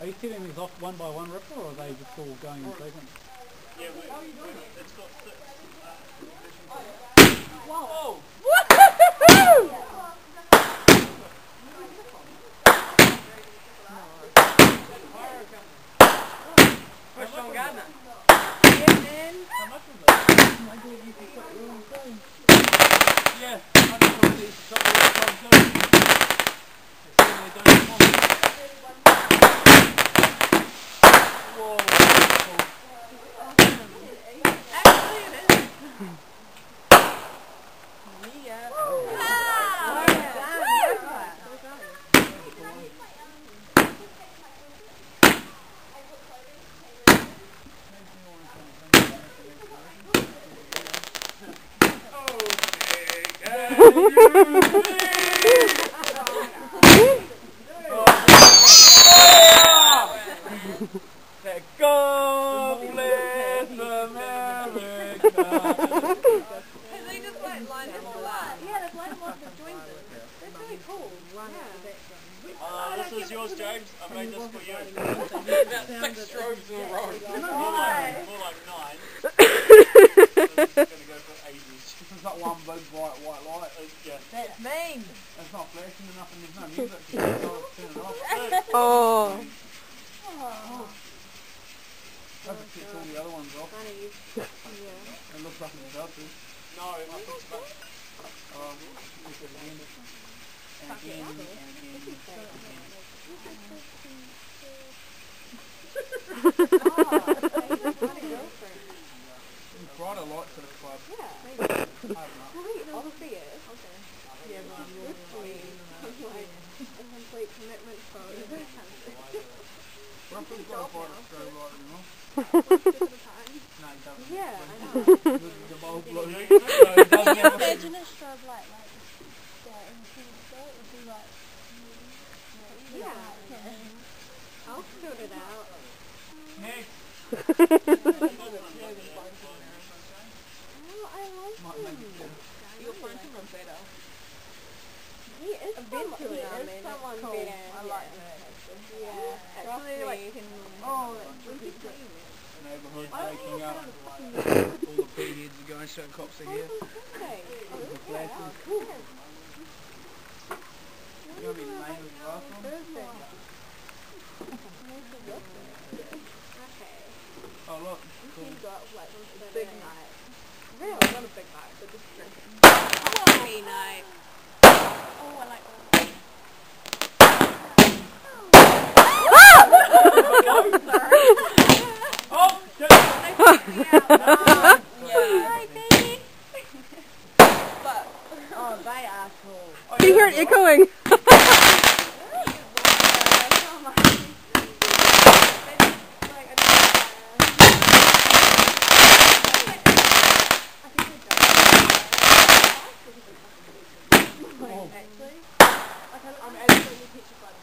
Are you setting these off one by one, Ripper, or are they just all going in sequence? Yeah, it's got six. Whoa! Push on Gardner. Yeah, man. How much was it? Oh my God, you can put your own thing. Yeah, I just want to see something that's done too. It's really done for me. Whoa, that's cool. Actually, it is. Yeah. God bless America. They just like line them all up. Yeah, they've lined them up with joints. That's really cool. This is yours, James. I made this for you. About 6 strobes in a row. More like 9. This is going to go for ages. This is not one big white light. Yeah. That's mean. It's not flashing enough and there's no music. You can turn it off. Oh. That just gets all the other ones off. Yeah. It looks like it's about to. No, I think it's about... Push it again. And again, and again, There's brighter lights at the club. I don't know. I'll see it. Okay. Yeah, but I'm like, complete commitment for Russell's got a brighter strobe light than yours. No, he doesn't. Yeah, I know. The bulb blue. Imagine a strobe light like that in the city, it would be like... Yeah. I'll sort it out. Next. Oh, I like him. You'll find someone better. He is eventually someone cool. better. I like that. Yeah. Actually, like, you can... Oh, Neighbourhood waking up. All the P-heads are going, certain cops are here. okay. The flashes. You're going to be lame with the last one? Oh look, cool. Big night. Really? Not a big night, but just drinking. Coffee night. Oh, I like that. Oh, shit. Right, baby. But, Oh, they asshole. You hear it echoing. I'm absolutely petrified.